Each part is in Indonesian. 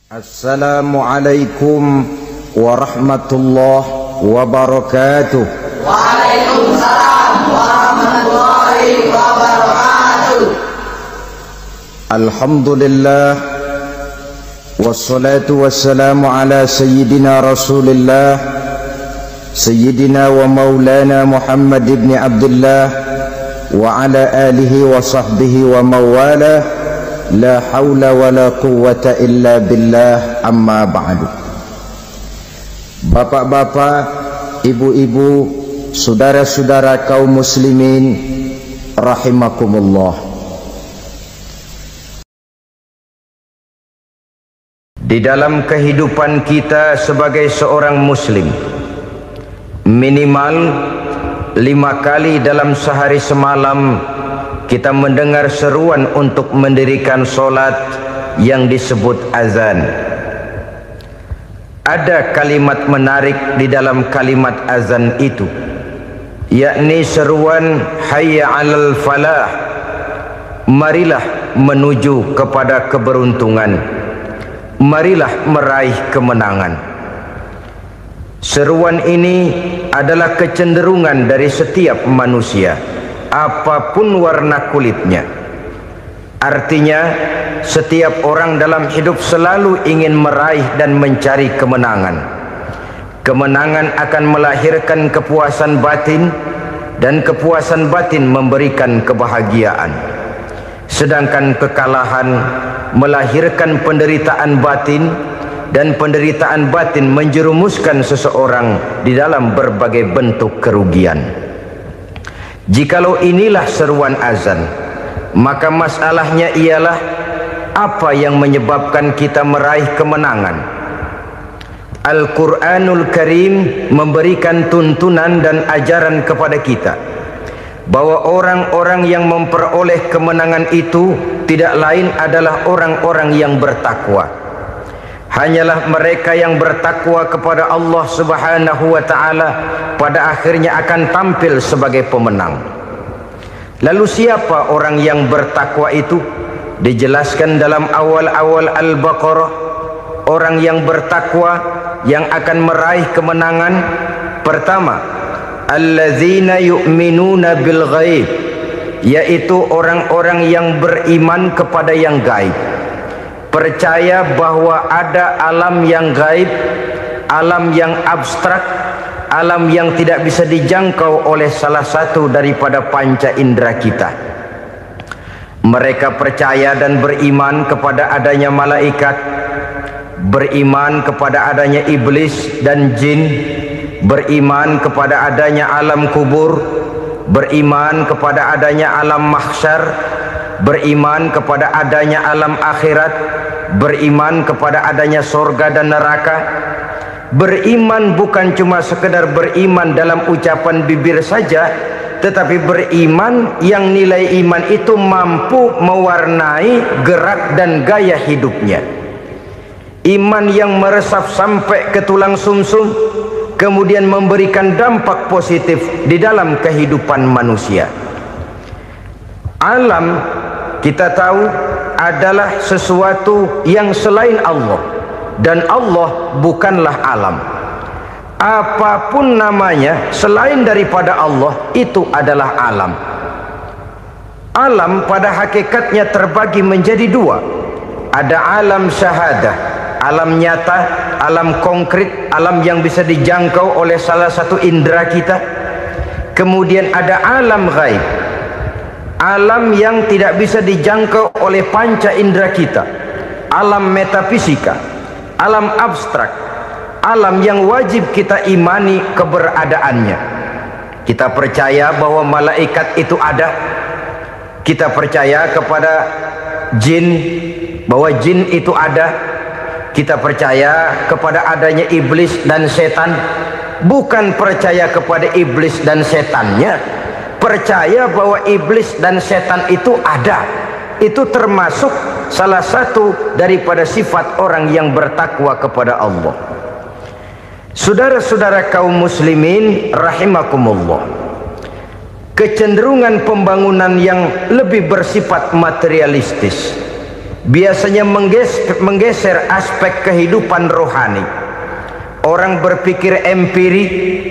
Assalamualaikum warahmatullahi wabarakatuh. Waalaikumsalam warahmatullahi wabarakatuh. Alhamdulillah wassalatu wassalamu ala sayyidina Rasulillah sayyidina wa maulana Muhammad ibn Abdullah wa ala alihi wa sahbihi wa mawalah. La haula wa la quwwata illa billah, amma ba'du. Bapak-bapak, ibu-ibu, saudara-saudara kaum muslimin rahimakumullah. Di dalam kehidupan kita sebagai seorang muslim, minimal 5 kali dalam sehari semalam kita mendengar seruan untuk mendirikan solat yang disebut azan. Ada kalimat menarik di dalam kalimat azan itu, yakni seruan hayya 'alal falah, marilah menuju kepada keberuntungan, marilah meraih kemenangan. Seruan ini adalah kecenderungan dari setiap manusia, apapun warna kulitnya. Artinya setiap orang dalam hidup selalu ingin meraih dan mencari kemenangan. Kemenangan akan melahirkan kepuasan batin, dan kepuasan batin memberikan kebahagiaan. Sedangkan kekalahan melahirkan penderitaan batin, dan penderitaan batin menjerumuskan seseorang di dalam berbagai bentuk kerugian. Jikalau inilah seruan azan, maka masalahnya ialah apa yang menyebabkan kita meraih kemenangan. Al-Quranul Karim memberikan tuntunan dan ajaran kepada kita bahwa orang-orang yang memperoleh kemenangan itu tidak lain adalah orang-orang yang bertakwa. Hanyalah mereka yang bertakwa kepada Allah Subhanahu wa ta'ala pada akhirnya akan tampil sebagai pemenang. Lalu siapa orang yang bertakwa itu? Dijelaskan dalam awal-awal Al-Baqarah, orang yang bertakwa yang akan meraih kemenangan. Pertama, alladzina yu'minuna bil ghaib, yaitu orang-orang yang beriman kepada yang gaib, percaya bahwa ada alam yang gaib, alam yang abstrak, alam yang tidak bisa dijangkau oleh salah satu daripada panca indera kita. Mereka percaya dan beriman kepada adanya malaikat, beriman kepada adanya iblis dan jin, beriman kepada adanya alam kubur, beriman kepada adanya alam mahsyar, beriman kepada adanya alam akhirat, beriman kepada adanya surga dan neraka. Beriman bukan cuma sekedar beriman dalam ucapan bibir saja, tetapi beriman yang nilai iman itu mampu mewarnai gerak dan gaya hidupnya. Iman yang meresap sampai ke tulang sumsum, kemudian memberikan dampak positif di dalam kehidupan manusia. Alam, kita tahu, adalah sesuatu yang selain Allah, dan Allah bukanlah alam. Apapun namanya selain daripada Allah itu adalah alam. Alam pada hakikatnya terbagi menjadi 2. Ada alam syahadah, alam nyata, alam konkret, alam yang bisa dijangkau oleh salah satu indera kita. Kemudian ada alam ghaib, alam yang tidak bisa dijangkau oleh panca indera kita, alam metafisika, alam abstrak, alam yang wajib kita imani keberadaannya. Kita percaya bahwa malaikat itu ada, kita percaya kepada jin, bahwa jin itu ada, kita percaya kepada adanya iblis dan setan. Bukan percaya kepada iblis dan setannya, percaya bahwa iblis dan setan itu ada. Itu termasuk salah satu daripada sifat orang yang bertakwa kepada Allah. Saudara-saudara kaum muslimin rahimakumullah, kecenderungan pembangunan yang lebih bersifat materialistis biasanya menggeser aspek kehidupan rohani. Orang berpikir empiri,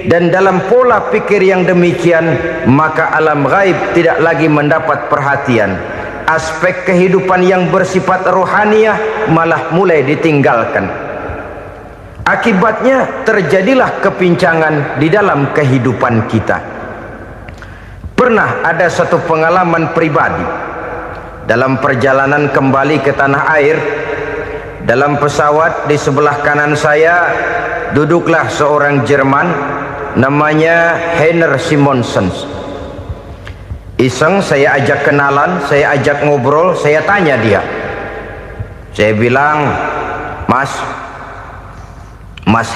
dan dalam pola pikir yang demikian maka alam gaib tidak lagi mendapat perhatian. Aspek kehidupan yang bersifat rohaniah malah mulai ditinggalkan. Akibatnya terjadilah kepincangan di dalam kehidupan kita. Pernah ada satu pengalaman pribadi dalam perjalanan kembali ke tanah air. Dalam pesawat di sebelah kanan saya duduklah seorang Jerman namanya Heiner Simonsen. Iseng saya ajak kenalan, saya ajak ngobrol, saya tanya dia. Saya bilang, Mas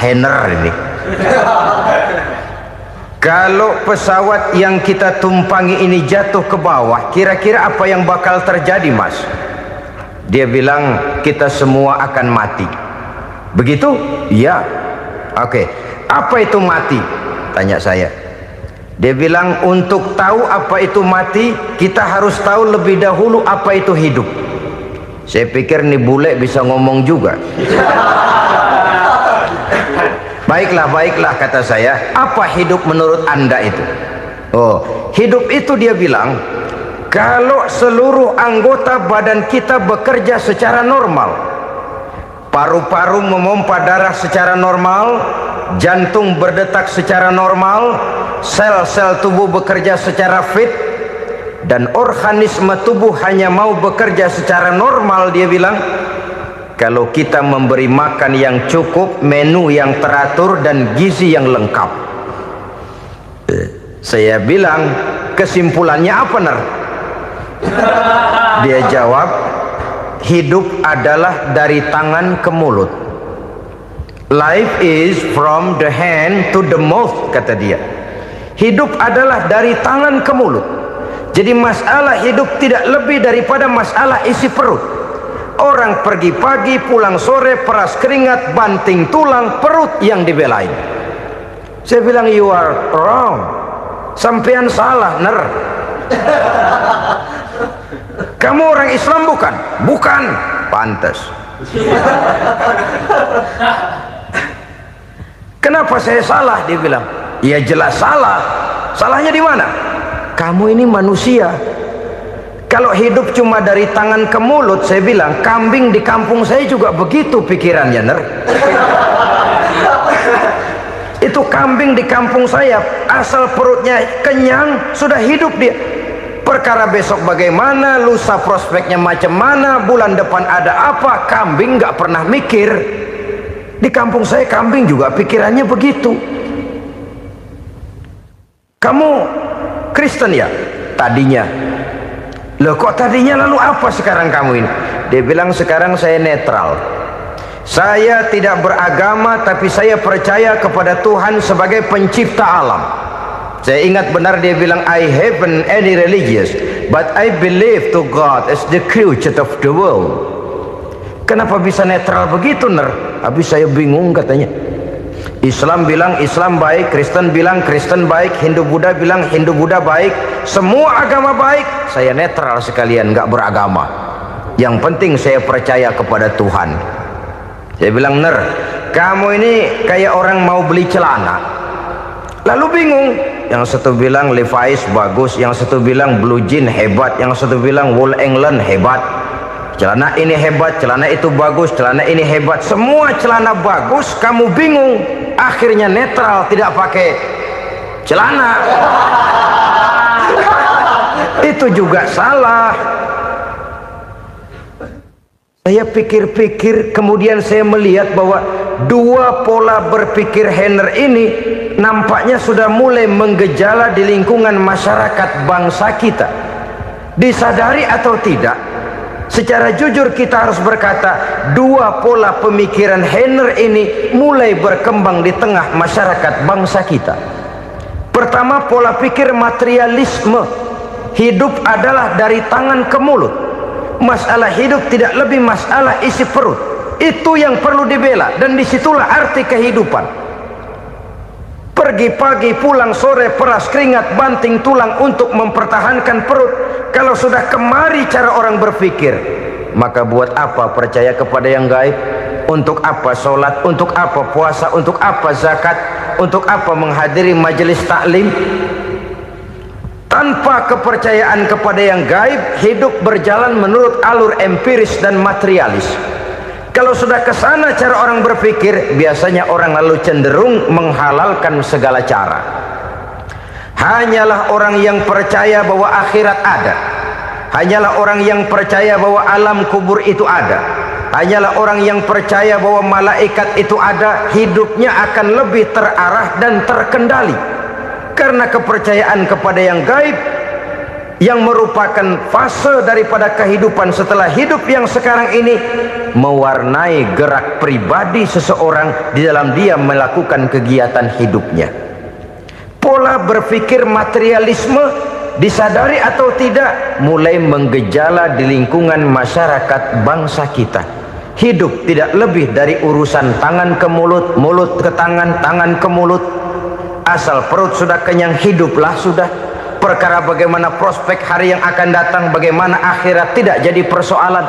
Heiner ini, kalau pesawat yang kita tumpangi ini jatuh ke bawah, kira-kira apa yang bakal terjadi, Mas? Dia bilang, kita semua akan mati. Begitu? Iya. Oke. Apa itu mati? Tanya saya. Dia bilang, untuk tahu apa itu mati, kita harus tahu lebih dahulu apa itu hidup. Saya pikir nih bule bisa ngomong juga. Baiklah kata saya. Apa hidup menurut Anda itu? Oh, hidup itu dia bilang, kalau seluruh anggota badan kita bekerja secara normal, paru-paru memompa darah secara normal, jantung berdetak secara normal, sel-sel tubuh bekerja secara fit, dan organisme tubuh hanya mau bekerja secara normal, dia bilang, kalau kita memberi makan yang cukup, menu yang teratur, dan gizi yang lengkap. Saya bilang, kesimpulannya apa, Ner? Dia jawab, hidup adalah dari tangan ke mulut. Life is from the hand to the mouth, kata dia. Hidup adalah dari tangan ke mulut. Jadi masalah hidup tidak lebih daripada masalah isi perut. Orang pergi pagi, pulang sore, peras keringat, banting tulang, perut yang dibelain. Saya bilang, you are wrong. Sampean salah, Ner. Kamu orang Islam bukan? Bukan. Pantas. Kenapa saya salah? Dia bilang, ya jelas salah. Salahnya di mana? Kamu ini manusia. Kalau hidup cuma dari tangan ke mulut, saya bilang, kambing di kampung saya juga begitu pikirannya, Ner. Itu kambing di kampung saya, asal perutnya kenyang, sudah hidup dia. Perkara besok bagaimana, lusa prospeknya macam mana, bulan depan ada apa, kambing nggak pernah mikir. Di kampung saya kambing juga pikirannya begitu. Kamu Kristen ya? Tadinya. Loh kok tadinya, lalu apa sekarang kamu ini? Dia bilang, sekarang saya netral. Saya tidak beragama, tapi saya percaya kepada Tuhan sebagai pencipta alam. Saya ingat benar dia bilang, I haven't any religious, but I believe to God as the creator of the world. Kenapa bisa netral begitu, Ner? Habis saya bingung katanya. Islam bilang Islam baik, Kristen bilang Kristen baik, Hindu Buddha bilang Hindu Buddha baik, semua agama baik. Saya netral sekalian, nggak beragama. Yang penting saya percaya kepada Tuhan. Saya bilang, Ner, kamu ini kayak orang mau beli celana. Lalu bingung, yang satu bilang Levi's bagus, yang satu bilang Blue Jean hebat, yang satu bilang Wool England hebat. Celana ini hebat, celana itu bagus, celana ini hebat. Semua celana bagus, kamu bingung. Akhirnya netral, tidak pakai celana. Itu juga salah. Saya pikir-pikir, kemudian saya melihat bahwa dua pola berpikir Heiner ini nampaknya sudah mulai menggejala di lingkungan masyarakat bangsa kita. Disadari atau tidak, secara jujur kita harus berkata, dua pola pemikiran Heiner ini mulai berkembang di tengah masyarakat bangsa kita. Pertama, pola pikir materialisme. Hidup adalah dari tangan ke mulut. Masalah hidup tidak lebih masalah isi perut. Itu yang perlu dibela, dan disitulah arti kehidupan. Pergi pagi, pulang sore, peras keringat, banting tulang untuk mempertahankan perut. Kalau sudah kemari cara orang berpikir, Maka buat apa percaya kepada yang gaib? Untuk apa sholat? Untuk apa puasa? Untuk apa zakat? Untuk apa menghadiri majelis taklim? Tanpa kepercayaan kepada yang gaib, hidup berjalan menurut alur empiris dan materialis. Kalau sudah ke sana cara orang berpikir, biasanya orang lalu cenderung menghalalkan segala cara. Hanyalah orang yang percaya bahwa akhirat ada, hanyalah orang yang percaya bahwa alam kubur itu ada, hanyalah orang yang percaya bahwa malaikat itu ada, hidupnya akan lebih terarah dan terkendali. Karena kepercayaan kepada yang gaib, yang merupakan fase daripada kehidupan setelah hidup yang sekarang ini, mewarnai gerak pribadi seseorang di dalam dia melakukan kegiatan hidupnya. Pola berpikir materialisme, disadari atau tidak, mulai menggejala di lingkungan masyarakat bangsa kita. Hidup tidak lebih dari urusan tangan ke mulut, mulut ke tangan, tangan ke mulut. Asal perut sudah kenyang, hiduplah sudah. Perkara bagaimana prospek hari yang akan datang, bagaimana akhirat, tidak jadi persoalan.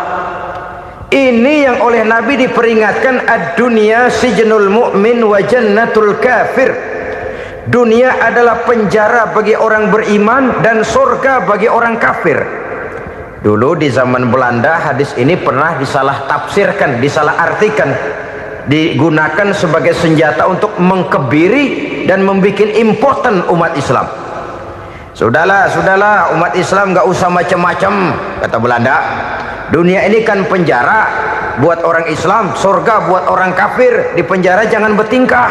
Ini yang oleh Nabi diperingatkan, ad-dunya sijnul mu'min wa jannatul kafir. Dunia adalah penjara bagi orang beriman dan surga bagi orang kafir. Dulu di zaman Belanda hadis ini pernah disalah tafsirkan, disalah artikan, digunakan sebagai senjata untuk mengkebiri dan membuat impoten umat Islam. Sudahlah umat Islam gak usah macam-macam, kata Belanda. Dunia ini kan penjara buat orang Islam, surga buat orang kafir. Di penjara jangan bertingkah.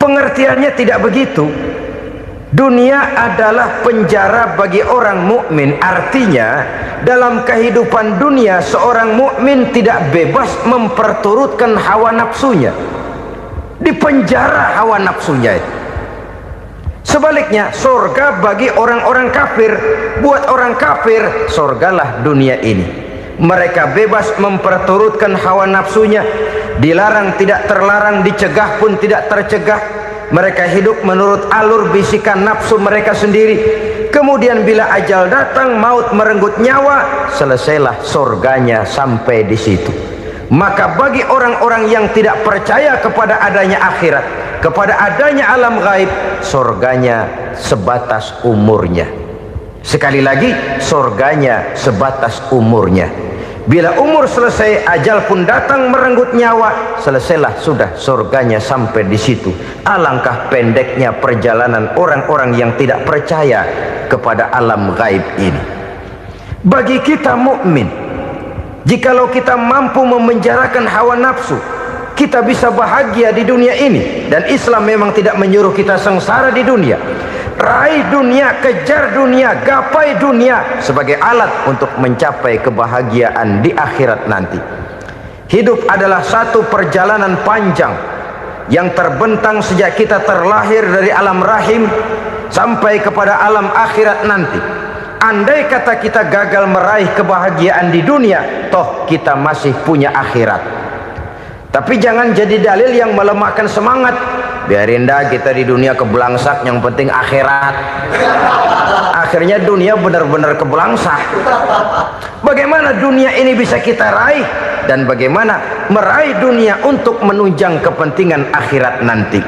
Pengertiannya tidak begitu. Dunia adalah penjara bagi orang mukmin. Artinya dalam kehidupan dunia seorang mukmin tidak bebas memperturutkan hawa nafsunya. Di penjara hawa nafsunya. Sebaliknya surga bagi orang-orang kafir. Buat orang kafir surgalah dunia ini. Mereka bebas memperturutkan hawa nafsunya. Dilarang tidak terlarang, dicegah pun tidak tercegah. Mereka hidup menurut alur bisikan nafsu mereka sendiri. Kemudian bila ajal datang, maut merenggut nyawa, selesailah surganya sampai di situ. Maka bagi orang-orang yang tidak percaya kepada adanya akhirat, kepada adanya alam gaib, surganya sebatas umurnya. Sekali lagi, surganya sebatas umurnya. Bila umur selesai, ajal pun datang merenggut nyawa, selesailah sudah surganya sampai di situ. Alangkah pendeknya perjalanan orang-orang yang tidak percaya kepada alam gaib ini. Bagi kita mukmin, jikalau kita mampu memenjarakan hawa nafsu, kita bisa bahagia di dunia ini. Dan Islam memang tidak menyuruh kita sengsara di dunia. Raih dunia, kejar dunia, gapai dunia sebagai alat untuk mencapai kebahagiaan di akhirat nanti. Hidup adalah satu perjalanan panjang yang terbentang sejak kita terlahir dari alam rahim sampai kepada alam akhirat nanti. Andai kata kita gagal meraih kebahagiaan di dunia, toh kita masih punya akhirat. Tapi jangan jadi dalil yang melemahkan semangat. Biarin dah kita di dunia kebelangsak, yang penting akhirat. Akhirnya dunia benar-benar kebelangsak. Bagaimana dunia ini bisa kita raih, dan bagaimana meraih dunia untuk menunjang kepentingan akhirat nanti.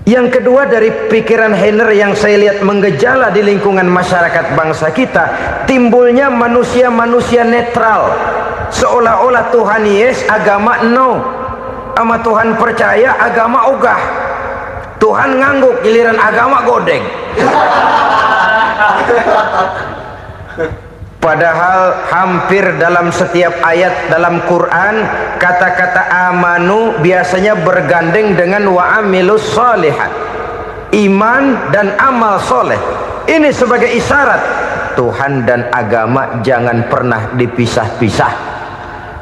Yang kedua, dari pikiran Heiner yang saya lihat menggejala di lingkungan masyarakat bangsa kita, timbulnya manusia-manusia netral. Seolah-olah Tuhan yes, agama no. Sama Tuhan percaya, agama ogah. Tuhan ngangguk, giliran agama godeng. Padahal hampir dalam setiap ayat dalam Quran, kata-kata amanu biasanya bergandeng dengan wa amilus sholihat. Iman dan amal soleh. Ini sebagai isyarat Tuhan dan agama jangan pernah dipisah-pisah.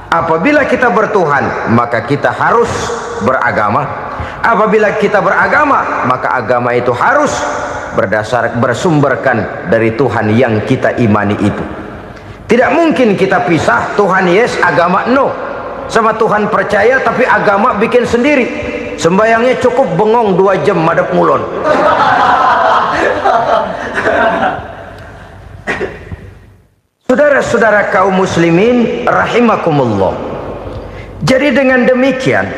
Apabila kita bertuhan, maka kita harus beragama. Apabila kita beragama, maka agama itu harus bersumberkan dari Tuhan yang kita imani itu. Tidak mungkin kita pisah, Tuhan yes, agama no. Sama Tuhan percaya tapi agama bikin sendiri. Sembayangnya cukup bengong 2 jam madep ngulon. Saudara-saudara kaum muslimin rahimakumullah. Jadi dengan demikian,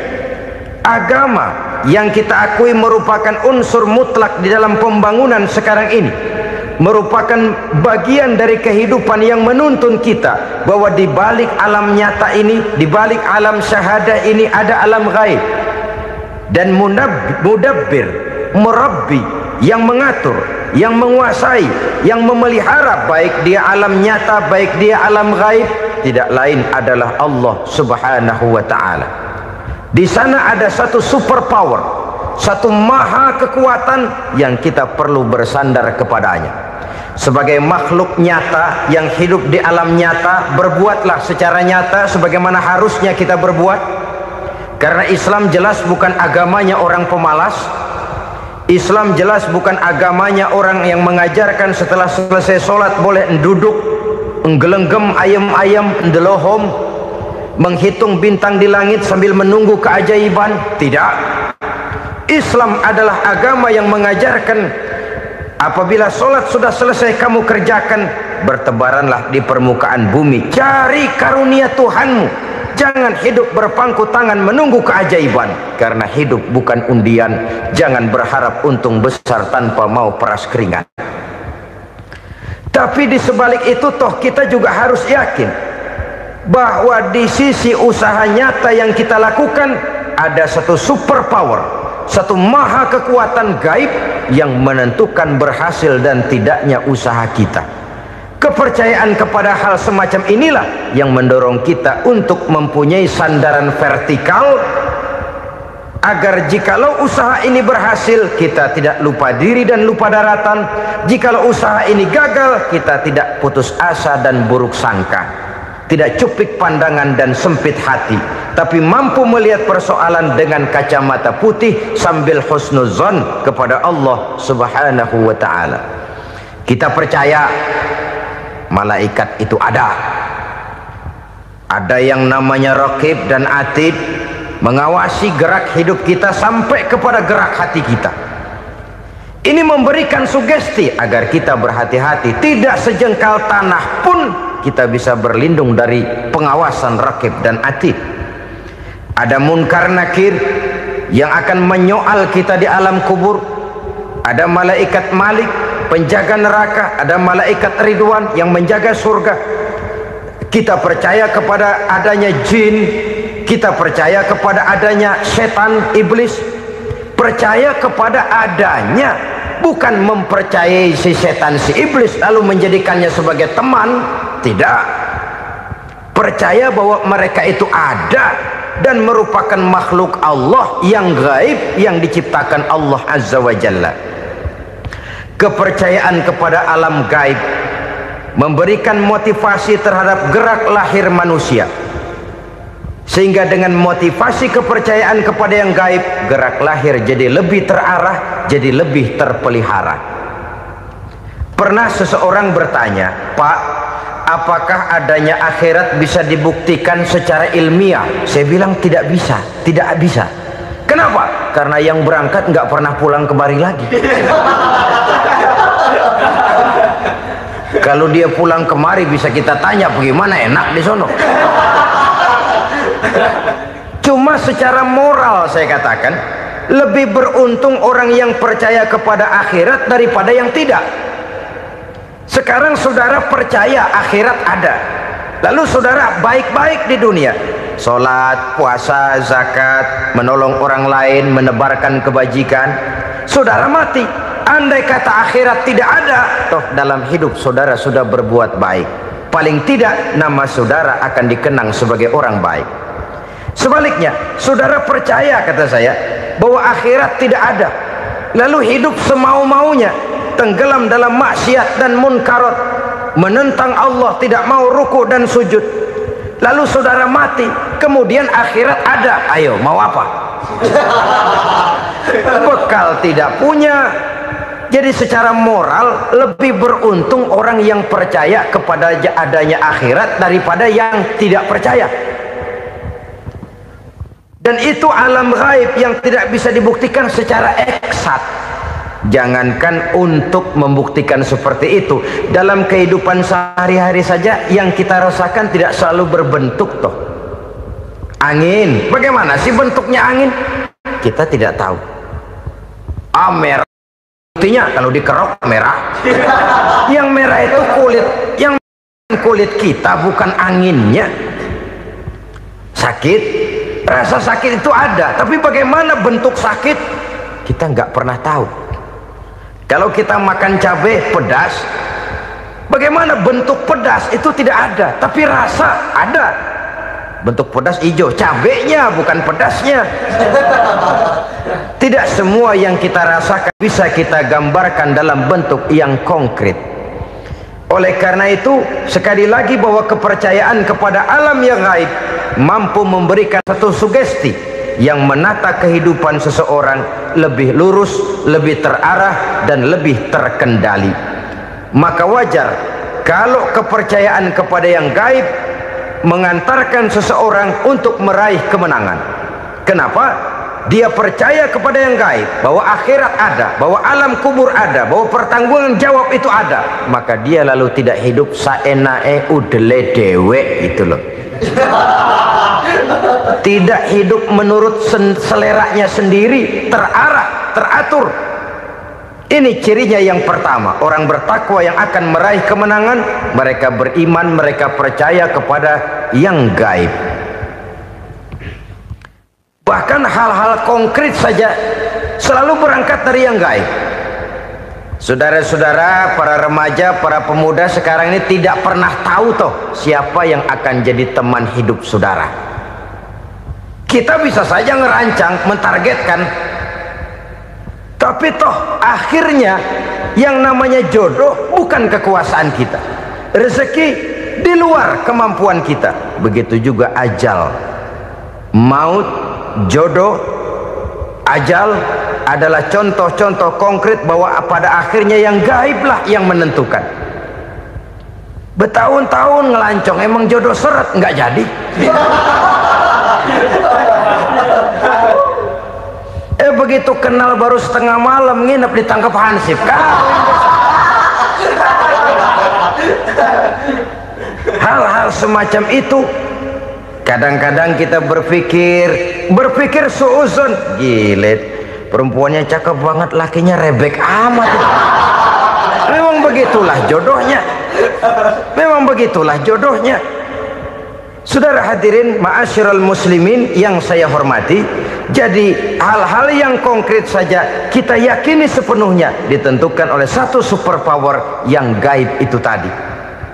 agama yang kita akui merupakan unsur mutlak di dalam pembangunan sekarang ini, merupakan bagian dari kehidupan yang menuntun kita bahwa di balik alam nyata ini, di balik alam syahadah ini ada alam gaib. Dan mudabbir, murabbi, yang mengatur, yang menguasai, yang memelihara baik dia alam nyata, baik dia alam gaib, tidak lain adalah Allah Subhanahu wa ta'ala. Di sana ada satu super power, satu maha kekuatan yang kita perlu bersandar kepadanya. Sebagai makhluk nyata yang hidup di alam nyata, berbuatlah secara nyata sebagaimana harusnya kita berbuat. Karena Islam jelas bukan agamanya orang pemalas. Islam jelas bukan agamanya orang yang mengajarkan setelah selesai sholat boleh duduk, nggelenggem ayam-ayam, ndelohom, menghitung bintang di langit sambil menunggu keajaiban. Tidak. Islam adalah agama yang mengajarkan apabila sholat sudah selesai kamu kerjakan, bertebaranlah di permukaan bumi, cari karunia Tuhanmu. Jangan hidup berpangku tangan menunggu keajaiban, karena hidup bukan undian. Jangan berharap untung besar tanpa mau peras keringat. Tapi di sebalik itu toh kita juga harus yakin bahwa di sisi usaha nyata yang kita lakukan ada satu super power, satu maha kekuatan gaib yang menentukan berhasil dan tidaknya usaha kita. Kepercayaan kepada hal semacam inilah yang mendorong kita untuk mempunyai sandaran vertikal, agar jikalau usaha ini berhasil, kita tidak lupa diri dan lupa daratan. Jikalau usaha ini gagal, kita tidak putus asa dan buruk sangka, tidak cupik pandangan dan sempit hati, tapi mampu melihat persoalan dengan kacamata putih sambil husnuzon kepada Allah Subhanahu wa ta'ala. Kita percaya malaikat itu ada yang namanya raqib dan atid, mengawasi gerak hidup kita sampai kepada gerak hati kita. Ini memberikan sugesti agar kita berhati-hati, tidak sejengkal tanah pun kita bisa berlindung dari pengawasan raqib dan atid. Ada munkar nakir yang akan menyoal kita di alam kubur. Ada malaikat Malik, penjaga neraka. Ada malaikat Ridwan yang menjaga surga. Kita percaya kepada adanya jin, kita percaya kepada adanya setan, iblis. Percaya kepada adanya, bukan mempercayai si setan, si iblis lalu menjadikannya sebagai teman. Tidak. Percaya bahwa mereka itu ada dan merupakan makhluk Allah yang gaib, yang diciptakan Allah Azza wa Jalla. Kepercayaan kepada alam gaib memberikan motivasi terhadap gerak lahir manusia, sehingga dengan motivasi kepercayaan kepada yang gaib, gerak lahir jadi lebih terarah, jadi lebih terpelihara. Pernah seseorang bertanya, "Pak, apakah adanya akhirat bisa dibuktikan secara ilmiah?" Saya bilang tidak bisa, tidak bisa. Kenapa? Karena yang berangkat nggak pernah pulang kemari lagi. Kalau dia pulang kemari bisa kita tanya bagaimana enak di sono. Cuma secara moral saya katakan, lebih beruntung orang yang percaya kepada akhirat daripada yang tidak. Sekarang saudara percaya akhirat ada, lalu saudara baik-baik di dunia, sholat, puasa, zakat, menolong orang lain, menebarkan kebajikan. Saudara mati, andai kata akhirat tidak ada, toh dalam hidup saudara sudah berbuat baik, paling tidak nama saudara akan dikenang sebagai orang baik. Sebaliknya, saudara percaya, kata saya, bahwa akhirat tidak ada, lalu hidup semau-maunya, tenggelam dalam maksiat dan munkarat, menentang Allah, tidak mau ruku dan sujud, lalu saudara mati, kemudian akhirat ada, ayo mau apa? Bekal tidak punya. Jadi secara moral lebih beruntung orang yang percaya kepada adanya akhirat daripada yang tidak percaya. Dan itu alam gaib yang tidak bisa dibuktikan secara eksat. Jangankan untuk membuktikan seperti itu, dalam kehidupan sehari-hari saja yang kita rasakan tidak selalu berbentuk toh. Angin, bagaimana sih bentuknya angin? Kita tidak tahu. Merah, buktinya kalau dikerok merah. Yang merah itu kulit, yang kulit kita bukan anginnya. Sakit, rasa sakit itu ada, tapi bagaimana bentuk sakit kita nggak pernah tahu. Kalau kita makan cabai pedas, bagaimana bentuk pedas itu tidak ada, tapi rasa ada. Bentuk pedas hijau, cabenya bukan pedasnya. Tidak semua yang kita rasakan bisa kita gambarkan dalam bentuk yang konkret. Oleh karena itu, sekali lagi bahwa kepercayaan kepada alam yang gaib mampu memberikan satu sugesti yang menata kehidupan seseorang lebih lurus, lebih terarah, dan lebih terkendali. Maka wajar kalau kepercayaan kepada yang gaib mengantarkan seseorang untuk meraih kemenangan. Kenapa? Dia percaya kepada yang gaib, bahwa akhirat ada, bahwa alam kubur ada, bahwa pertanggungan jawab itu ada. Maka dia lalu tidak hidup saenae udele dewe, itu loh. Tidak hidup menurut seleranya sendiri, terarah, teratur. Ini cirinya yang pertama. Orang bertakwa yang akan meraih kemenangan, mereka beriman, mereka percaya kepada yang gaib. Bahkan hal-hal konkret saja selalu berangkat dari yang gaib. Saudara-saudara, para remaja, para pemuda sekarang ini tidak pernah tahu toh siapa yang akan jadi teman hidup saudara. Kita bisa saja ngerancang, mentargetkan, tapi toh akhirnya yang namanya jodoh bukan kekuasaan kita. Rezeki di luar kemampuan kita. Begitu juga ajal, maut, jodoh, ajal adalah contoh-contoh konkret bahwa pada akhirnya yang gaiblah yang menentukan. Bertahun-tahun ngelancong, emang jodoh seret, nggak jadi. Begitu kenal baru setengah malam nginep ditangkap hansip kan. Hal-hal semacam itu kadang-kadang kita berpikir suuzon, gilet, perempuannya cakep banget, lakinya rebek amat. Memang begitulah jodohnya. Memang begitulah jodohnya. Saudara hadirin ma'asyiral muslimin yang saya hormati, jadi hal-hal yang konkret saja kita yakini sepenuhnya ditentukan oleh satu superpower yang gaib itu tadi.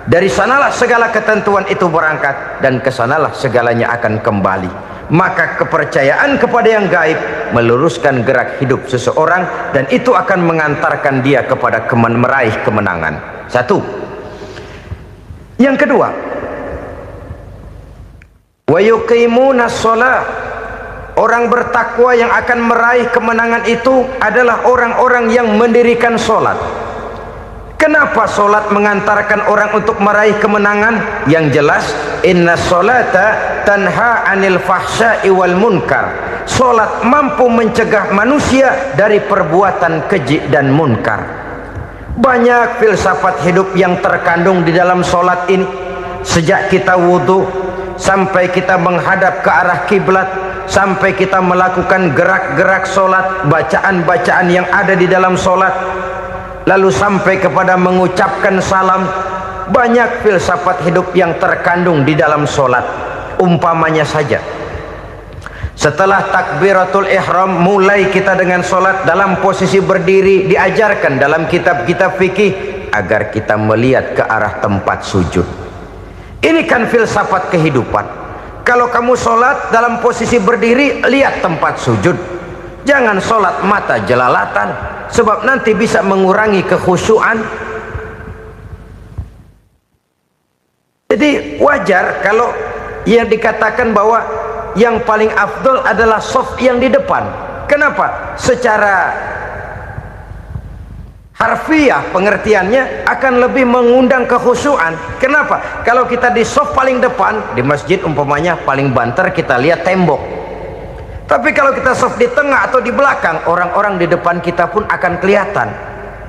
Dari sanalah segala ketentuan itu berangkat dan kesanalah segalanya akan kembali. Maka kepercayaan kepada yang gaib meluruskan gerak hidup seseorang dan itu akan mengantarkan dia kepada meraih kemenangan. Satu. Yang kedua, wa yuqimuna shalah. Orang bertakwa yang akan meraih kemenangan itu adalah orang-orang yang mendirikan sholat. Kenapa sholat mengantarkan orang untuk meraih kemenangan? Yang jelas, inna sholata tanha anil fahsya'i wal munkar. Sholat mampu mencegah manusia dari perbuatan keji dan munkar. Banyak filsafat hidup yang terkandung di dalam sholat ini. Sejak kita wudhu sampai kita menghadap ke arah kiblat, sampai kita melakukan gerak-gerak sholat, bacaan-bacaan yang ada di dalam sholat, lalu sampai kepada mengucapkan salam. Banyak filsafat hidup yang terkandung di dalam sholat. Umpamanya saja, setelah takbiratul ihram mulai kita dengan sholat dalam posisi berdiri, diajarkan dalam kitab-kitab fikih agar kita melihat ke arah tempat sujud. Ini kan filsafat kehidupan. Kalau kamu sholat dalam posisi berdiri, lihat tempat sujud. Jangan sholat mata jelalatan, sebab nanti bisa mengurangi kekhusyuan. Jadi wajar kalau yang dikatakan bahwa yang paling afdol adalah shaf yang di depan. Kenapa? Secara harfiah pengertiannya akan lebih mengundang kekhusyuan. Kenapa? Kalau kita di shaf paling depan di masjid umpamanya paling banter kita lihat tembok. Tapi kalau kita soft di tengah atau di belakang, orang-orang di depan kita pun akan kelihatan.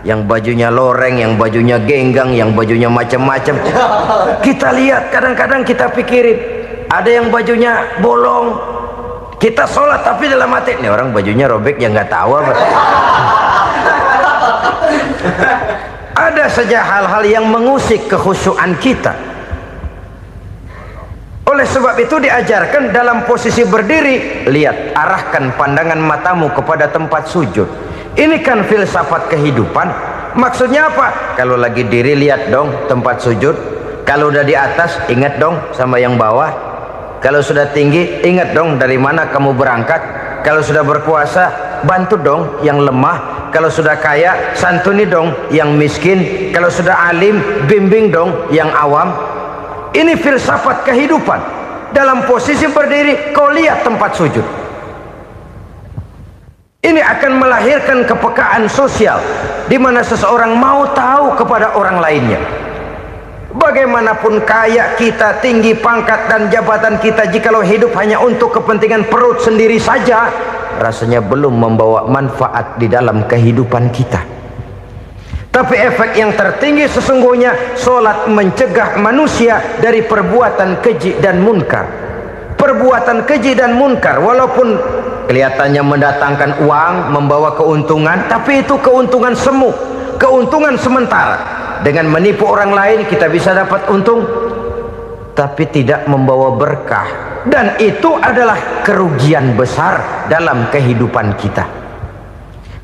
Yang bajunya loreng, yang bajunya genggang, yang bajunya macam-macam. Kita lihat, kadang-kadang kita pikirin, ada yang bajunya bolong. Kita sholat tapi dalam hati, nih orang bajunya robek, yang nggak tahu apa. Ada saja hal-hal yang mengusik kekhusyuan kita. Oleh sebab itu diajarkan dalam posisi berdiri, lihat, arahkan pandangan matamu kepada tempat sujud. Ini kan filsafat kehidupan. Maksudnya apa? Kalau lagi diri, lihat dong tempat sujud. Kalau udah di atas, ingat dong sama yang bawah. Kalau sudah tinggi, ingat dong dari mana kamu berangkat. Kalau sudah berkuasa, bantu dong yang lemah. Kalau sudah kaya, santuni dong yang miskin. Kalau sudah alim, bimbing dong yang awam. Ini filsafat kehidupan. Dalam posisi berdiri, kau lihat tempat sujud. Ini akan melahirkan kepekaan sosial, di mana seseorang mau tahu kepada orang lainnya. Bagaimanapun kaya kita, tinggi pangkat dan jabatan kita, jikalau hidup hanya untuk kepentingan perut sendiri saja, rasanya belum membawa manfaat di dalam kehidupan kita. Tapi efek yang tertinggi sesungguhnya, solat mencegah manusia dari perbuatan keji dan munkar. Perbuatan keji dan munkar, walaupun kelihatannya mendatangkan uang, membawa keuntungan, tapi itu keuntungan semu, keuntungan sementara. Dengan menipu orang lain kita bisa dapat untung, tapi tidak membawa berkah. Dan itu adalah kerugian besar dalam kehidupan kita.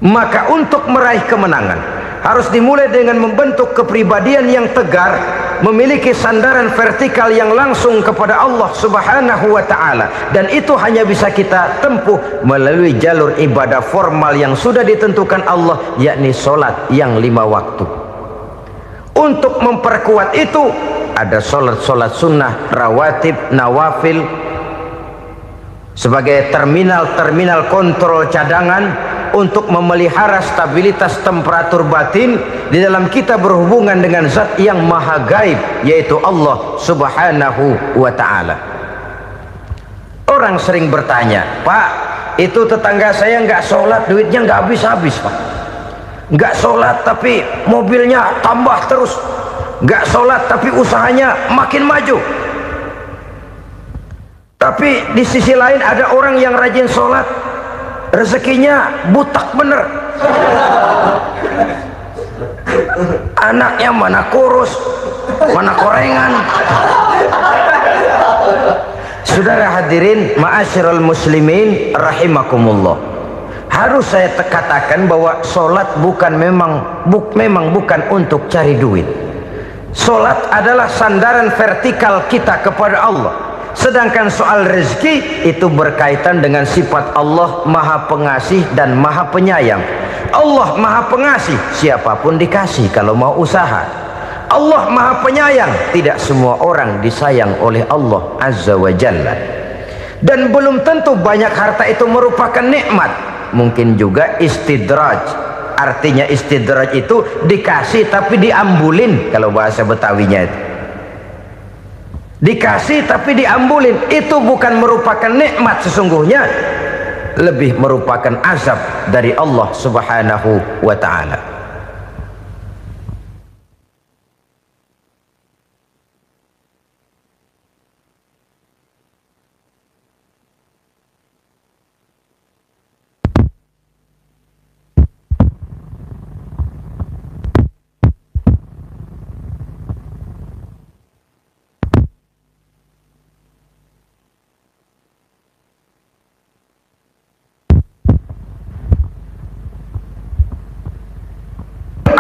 Maka untuk meraih kemenangan, harus dimulai dengan membentuk kepribadian yang tegar, memiliki sandaran vertikal yang langsung kepada Allah Subhanahu wa ta'ala. Dan itu hanya bisa kita tempuh melalui jalur ibadah formal yang sudah ditentukan Allah, yakni solat yang 5 waktu. Untuk memperkuat itu, ada solat-solat sunnah, rawatib, nawafil, sebagai terminal kontrol cadangan untuk memelihara stabilitas temperatur batin di dalam kita berhubungan dengan zat yang maha gaib, yaitu Allah Subhanahu wa ta'ala. Orang sering bertanya, Pak, itu tetangga saya nggak sholat, duitnya nggak habis-habis, Pak. Nggak sholat tapi mobilnya tambah terus. Nggak sholat tapi usahanya makin maju. Tapi di sisi lain ada orang yang rajin sholat, rezekinya butak bener. Anaknya mana kurus, mana korengan. Saudara hadirin ma'asyiral muslimin rahimakumullah, harus saya katakan bahwa solat memang bukan untuk cari duit. Solat adalah sandaran vertikal kita kepada Allah. Sedangkan soal rezeki itu berkaitan dengan sifat Allah maha pengasih dan maha penyayang. Allah maha pengasih, siapapun dikasih kalau mau usaha. Allah maha penyayang, tidak semua orang disayang oleh Allah Azza wa Jalla. Dan belum tentu banyak harta itu merupakan nikmat. Mungkin juga istidraj. Artinya istidraj itu dikasih tapi diambulin, kalau bahasa Betawinya itu. Dikasih tapi diambulin, itu bukan merupakan nikmat sesungguhnya, lebih merupakan azab dari Allah Subhanahu wa ta'ala.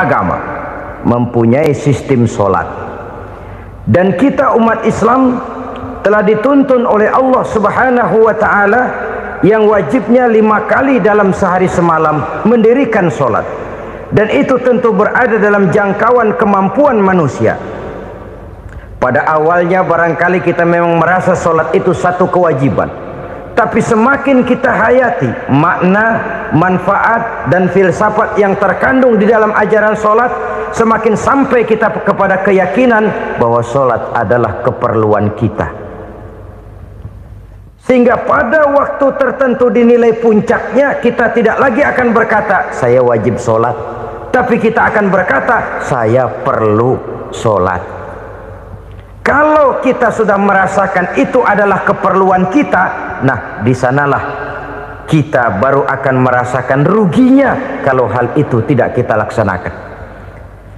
Agama mempunyai sistem solat, dan kita umat Islam telah dituntun oleh Allah Subhanahu wa ta'ala yang wajibnya 5 kali dalam sehari semalam mendirikan solat, dan itu tentu berada dalam jangkauan kemampuan manusia. Pada awalnya barangkali kita memang merasa solat itu satu kewajiban, tapi semakin kita hayati makna, manfaat dan filsafat yang terkandung di dalam ajaran solat, semakin sampai kita kepada keyakinan bahwa solat adalah keperluan kita. Sehingga pada waktu tertentu dinilai puncaknya, kita tidak lagi akan berkata saya wajib sholat, tapi kita akan berkata saya perlu sholat. Kalau kita sudah merasakan itu adalah keperluan kita, nah di sanalah kita baru akan merasakan ruginya kalau hal itu tidak kita laksanakan.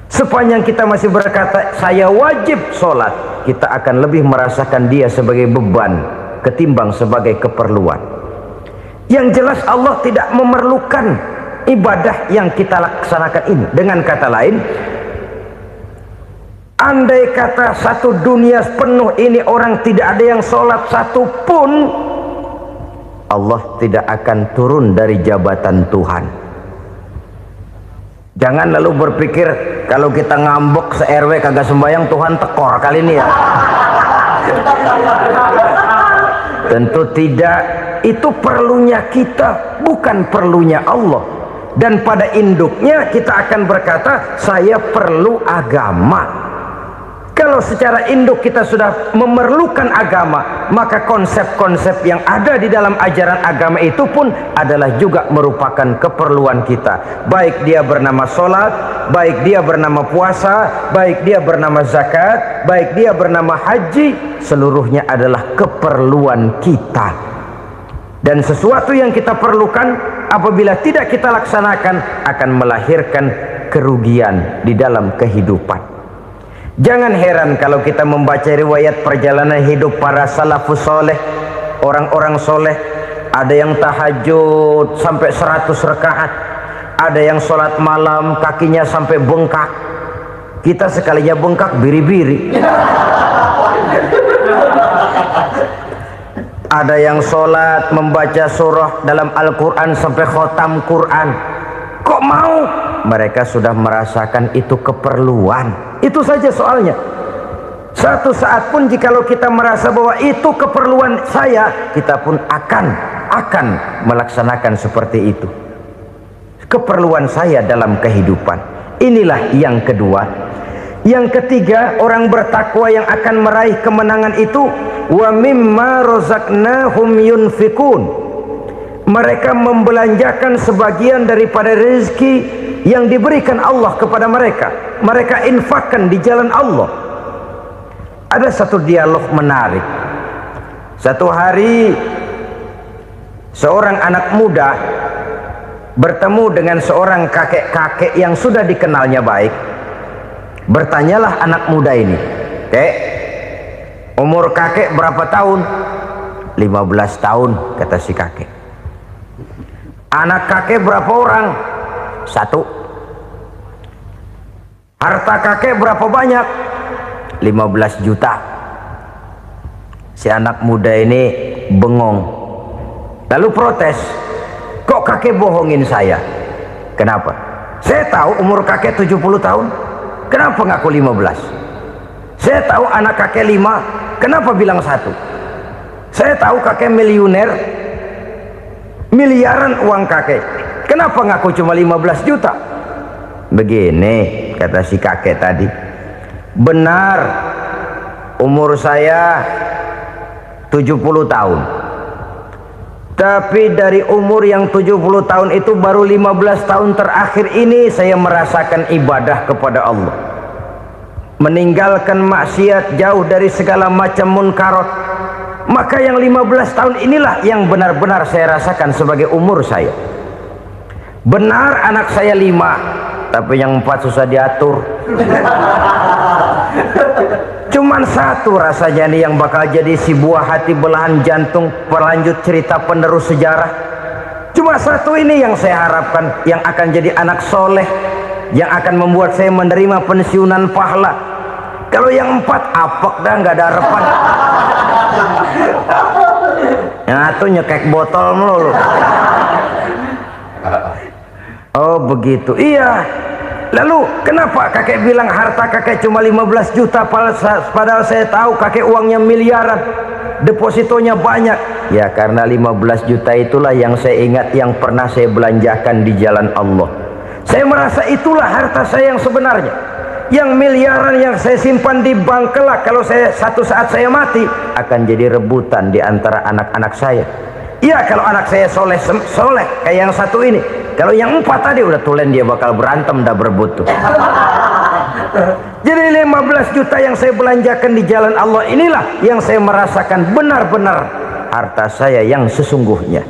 Sepanjang kita masih berkata saya wajib sholat, kita akan lebih merasakan dia sebagai beban ketimbang sebagai keperluan. Yang jelas Allah tidak memerlukan ibadah yang kita laksanakan ini. Dengan kata lain, andai kata satu dunia penuh ini orang tidak ada yang sholat satu pun, Allah tidak akan turun dari jabatan Tuhan. Jangan lalu berpikir kalau kita ngambek se-RW kagak sembahyang Tuhan tekor kali ini ya. Tentu tidak, itu perlunya kita, bukan perlunya Allah. Dan pada induknya kita akan berkata saya perlu agama. Kalau secara induk kita sudah memerlukan agama, maka konsep-konsep yang ada di dalam ajaran agama itu pun adalah juga merupakan keperluan kita. Baik dia bernama sholat, baik dia bernama puasa, baik dia bernama zakat, baik dia bernama haji, seluruhnya adalah keperluan kita. Dan sesuatu yang kita perlukan apabila tidak kita laksanakan akan melahirkan kerugian di dalam kehidupan. Jangan heran kalau kita membaca riwayat perjalanan hidup para salafus soleh, orang-orang soleh. Ada yang tahajud sampai 100 rakaat, ada yang sholat malam kakinya sampai bengkak. Kita sekalinya bengkak biri-biri. Ada yang sholat membaca surah dalam Al-Quran sampai khotam Quran. Kok mau? Mereka sudah merasakan itu keperluan. Itu saja soalnya. Satu saat pun jikalau kita merasa bahwa itu keperluan saya, kita pun akan melaksanakan seperti itu. Keperluan saya dalam kehidupan. Inilah yang kedua. Yang ketiga, orang bertakwa yang akan meraih kemenangan itu, wa mimma razaqnahum yunfikun. Mereka membelanjakan sebagian daripada rezeki yang diberikan Allah kepada mereka. Mereka infakkan di jalan Allah. Ada satu dialog menarik. Satu hari seorang anak muda bertemu dengan seorang kakek-kakek yang sudah dikenalnya baik. Bertanyalah anak muda ini, "Kek, umur kakek berapa tahun?" 15 tahun, kata si kakek. "Anak kakek berapa orang?" 1. "Harta kakek berapa banyak?" 15 juta. Si anak muda ini bengong, lalu protes, "Kok kakek bohongin saya?" "Kenapa?" "Saya tahu umur kakek 70 tahun. Kenapa ngaku 15? Saya tahu anak kakek 5. Kenapa bilang 1? Saya tahu kakek miliuner, miliaran uang kakek. Kenapa ngaku cuma 15 juta? Begini, kata si kakek tadi. Benar, umur saya 70 tahun. Tapi dari umur yang 70 tahun itu baru 15 tahun terakhir ini saya merasakan ibadah kepada Allah. Meninggalkan maksiat, jauh dari segala macam munkarat. Maka yang 15 tahun inilah yang benar-benar saya rasakan sebagai umur saya. Benar anak saya 5, tapi yang 4 susah diatur. Cuman 1 rasanya nih yang bakal jadi si buah hati belahan jantung pelanjut cerita penerus sejarah. Cuma 1 ini yang saya harapkan, yang akan jadi anak soleh, yang akan membuat saya menerima pensiunan pahala. Kalau yang 4 apek dah, nggak ada harapan. Yang 1 nyekek botol melulu. Oh begitu, iya. Lalu kenapa kakek bilang harta kakek cuma 15 juta padahal saya tahu kakek uangnya miliaran, depositonya banyak? Ya karena 15 juta itulah yang saya ingat yang pernah saya belanjakan di jalan Allah. Saya merasa itulah harta saya yang sebenarnya, Yang miliaran yang saya simpan di bank kelak, kalau satu saat saya mati, akan jadi rebutan di antara anak-anak saya. Iya, kalau anak saya soleh kayak yang satu ini. Kalau yang 4 tadi udah tulen dia bakal berantem, dah berebut tuh. Jadi 15 juta yang saya belanjakan di jalan Allah inilah yang saya merasakan benar-benar harta saya yang sesungguhnya.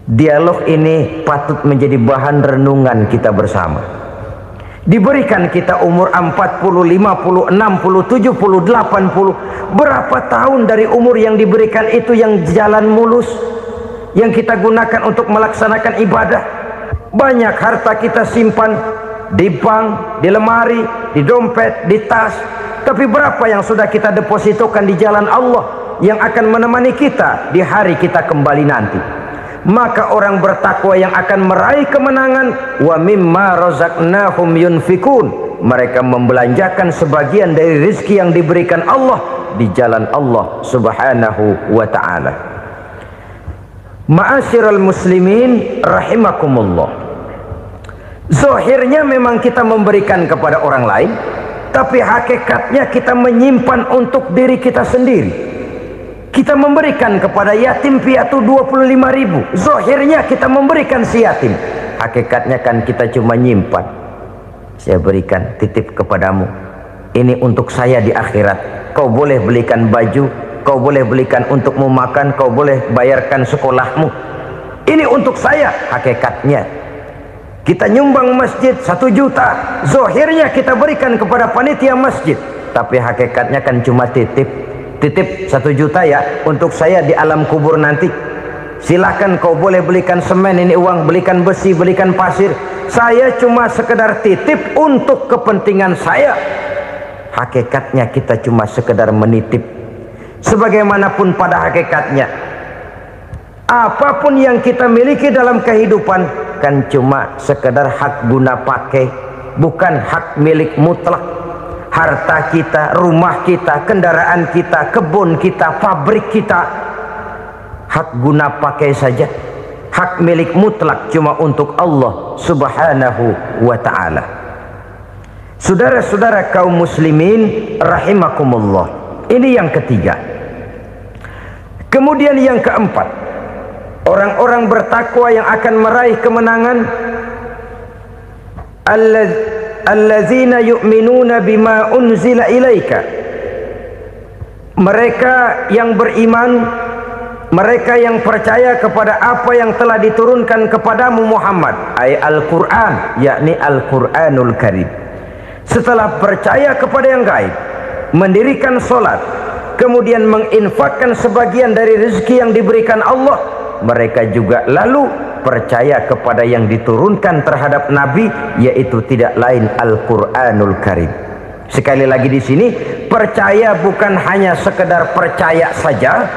Dialog ini patut menjadi bahan renungan kita bersama. Diberikan kita umur 40, 50, 60, 70, 80. Berapa tahun dari umur yang diberikan itu yang jalan mulus, yang kita gunakan untuk melaksanakan ibadah? Banyak harta kita simpan di bank, di lemari, di dompet, di tas. Tapi berapa yang sudah kita depositokan di jalan Allah yang akan menemani kita di hari kita kembali nanti? Maka orang bertakwa yang akan meraih kemenangan, wa mimma razaqnahum yunfikun, mereka membelanjakan sebagian dari rezeki yang diberikan Allah di jalan Allah subhanahu wa ta'ala. Ma'asyiral muslimin rahimakumullah, zahirnya memang kita memberikan kepada orang lain, tapi hakikatnya kita menyimpan untuk diri kita sendiri. Kita memberikan kepada yatim piatu 25.000. Zahirnya kita memberikan si yatim, hakikatnya kan kita cuma nyimpan. Saya berikan, titip kepadamu, ini untuk saya di akhirat. Kau boleh belikan baju, kau boleh belikan untukmu makan, kau boleh bayarkan sekolahmu. Ini untuk saya. Hakikatnya kita nyumbang masjid 1 juta, zahirnya kita berikan kepada panitia masjid, tapi hakikatnya kan cuma titip 1 juta ya, untuk saya di alam kubur nanti. Silahkan kau boleh belikan semen, ini uang, belikan besi, belikan pasir. Saya cuma sekedar titip untuk kepentingan saya. Hakikatnya kita cuma sekedar menitip. Sebagaimanapun pada hakikatnya, apapun yang kita miliki dalam kehidupan kan cuma sekedar hak guna pakai, bukan hak milik mutlak. Harta kita, rumah kita, kendaraan kita, kebun kita, pabrik kita, hak guna pakai saja. Hak milik mutlak cuma untuk Allah subhanahu wa ta'ala. Saudara-saudara kaum muslimin rahimakumullah, ini yang ketiga. Kemudian yang keempat, orang-orang bertakwa yang akan meraih kemenangan, allazina yu'minuna bima unzila ilaika, mereka yang beriman, mereka yang percaya kepada apa yang telah diturunkan kepadamu Muhammad, ay Al-Quran, yakni Al-Quranul Karim. Setelah percaya kepada yang gaib, mendirikan solat, kemudian menginfakkan sebagian dari rezeki yang diberikan Allah, mereka juga lalu percaya kepada yang diturunkan terhadap Nabi, yaitu tidak lain Al-Quranul Karim. Sekali lagi di sini, percaya bukan hanya sekedar percaya saja,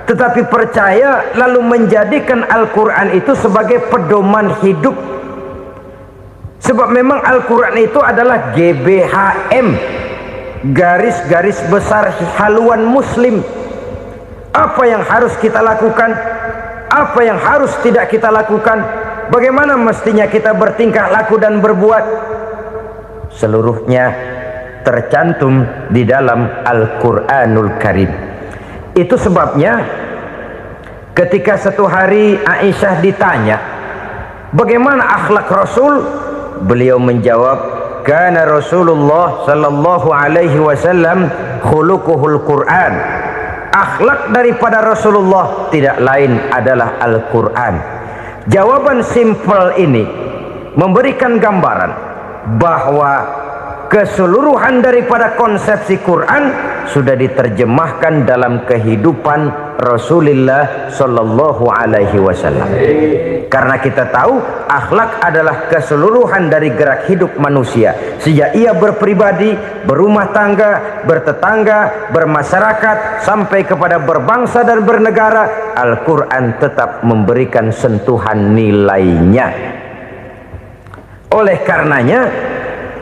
tetapi percaya lalu menjadikan Al-Quran itu sebagai pedoman hidup. Sebab memang Al-Quran itu adalah GBHM, garis-garis besar haluan muslim. Apa yang harus kita lakukan, apa yang harus tidak kita lakukan, bagaimana mestinya kita bertingkah laku dan berbuat, seluruhnya tercantum di dalam Al-Quranul Karim. Itu sebabnya ketika satu hari Aisyah ditanya bagaimana akhlak Rasul, beliau menjawab, kana Rasulullah sallallahu alaihi wasallam khuluquhul Quran. Akhlak daripada Rasulullah tidak lain adalah Al-Quran. Jawaban simpel ini memberikan gambaran bahwa keseluruhan daripada konsepsi Quran sudah diterjemahkan dalam kehidupan Rasulullah sallallahu alaihi wasallam. Karena kita tahu akhlak adalah keseluruhan dari gerak hidup manusia, sejak ia berpribadi, berumah tangga, bertetangga, bermasyarakat, sampai kepada berbangsa dan bernegara. Al-Quran tetap memberikan sentuhan nilainya. Oleh karenanya,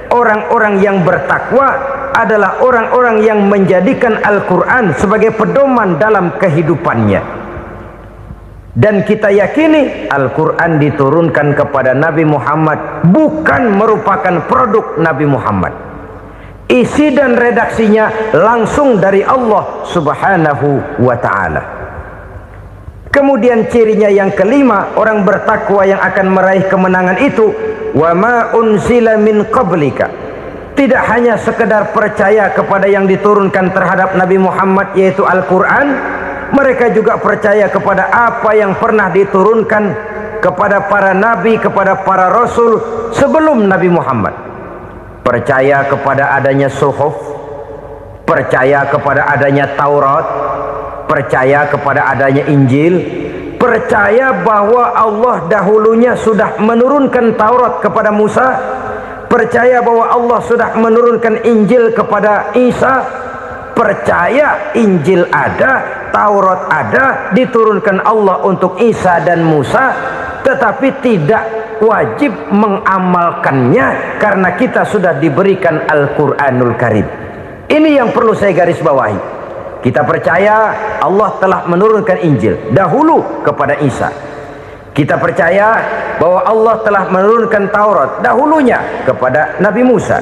orang-orang yang bertakwa adalah orang-orang yang menjadikan Al-Quran sebagai pedoman dalam kehidupannya. Dan kita yakini Al-Quran diturunkan kepada Nabi Muhammad bukan merupakan produk Nabi Muhammad. Isi dan redaksinya langsung dari Allah Subhanahu wa ta'ala. Kemudian cirinya yang kelima, orang bertakwa yang akan meraih kemenangan itu, wa ma unzila min qablika, tidak hanya sekedar percaya kepada yang diturunkan terhadap Nabi Muhammad yaitu Al-Quran, mereka juga percaya kepada apa yang pernah diturunkan kepada para nabi, kepada para rasul sebelum Nabi Muhammad. Percaya kepada adanya suhuf, percaya kepada adanya Taurat, percaya kepada adanya Injil, percaya bahwa Allah dahulunya sudah menurunkan Taurat kepada Musa, percaya bahwa Allah sudah menurunkan Injil kepada Isa, percaya Injil ada, Taurat ada, diturunkan Allah untuk Isa dan Musa, tetapi tidak wajib mengamalkannya karena kita sudah diberikan Al-Quranul Karim. Ini yang perlu saya garis bawahi. Kita percaya Allah telah menurunkan Injil dahulu kepada Isa. Kita percaya bahwa Allah telah menurunkan Taurat dahulunya kepada Nabi Musa.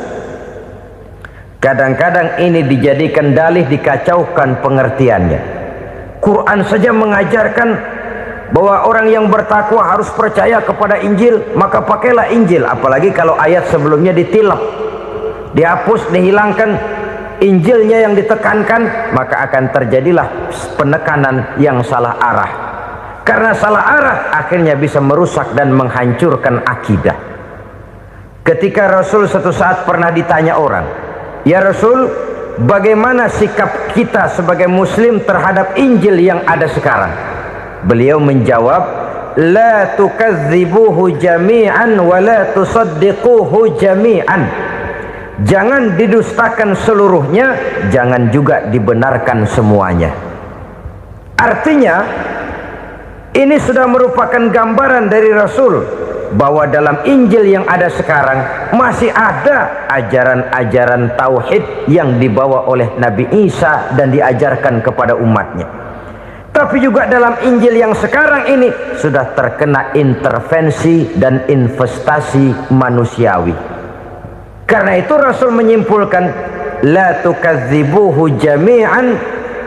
Kadang-kadang ini dijadikan dalih, dikacaukan pengertiannya. Quran saja mengajarkan bahwa orang yang bertakwa harus percaya kepada Injil, maka pakailah Injil. Apalagi kalau ayat sebelumnya ditilap, dihapus, dihilangkan, Injilnya yang ditekankan, maka akan terjadilah penekanan yang salah arah. Karena salah arah akhirnya bisa merusak dan menghancurkan akidah. Ketika Rasul suatu saat pernah ditanya orang, "Ya Rasul, bagaimana sikap kita sebagai muslim terhadap Injil yang ada sekarang?" Beliau menjawab, "La tukadzibuhu jami'an wa la tusaddiquhu jami'an." Jangan didustakan seluruhnya, jangan juga dibenarkan semuanya. Artinya, ini sudah merupakan gambaran dari Rasul bahwa dalam Injil yang ada sekarang masih ada ajaran-ajaran tauhid yang dibawa oleh Nabi Isa dan diajarkan kepada umatnya. Tapi juga dalam Injil yang sekarang ini sudah terkena intervensi dan investasi manusiawi. Karena itu Rasul menyimpulkan, la tukadzibuhu jami'an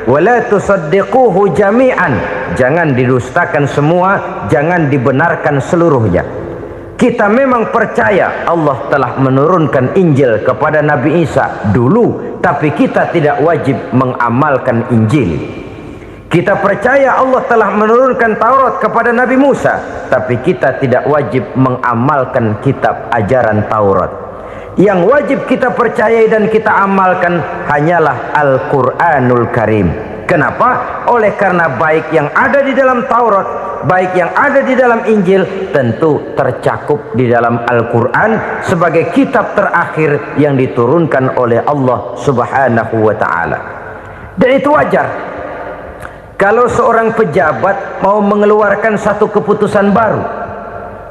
wa la tusaddiquhu jami'an. Jangan didustakan semua, jangan dibenarkan seluruhnya. Kita memang percaya Allah telah menurunkan Injil kepada Nabi Isa dulu, tapi kita tidak wajib mengamalkan Injil. Kita percaya Allah telah menurunkan Taurat kepada Nabi Musa, tapi kita tidak wajib mengamalkan kitab ajaran Taurat. Yang wajib kita percayai dan kita amalkan hanyalah Al-Quranul Karim. Kenapa? Oleh karena baik yang ada di dalam Taurat, baik yang ada di dalam Injil, tentu tercakup di dalam Al-Quran sebagai kitab terakhir yang diturunkan oleh Allah Subhanahu wa ta'ala. Dan itu wajar. Kalau seorang pejabat mau mengeluarkan satu keputusan baru,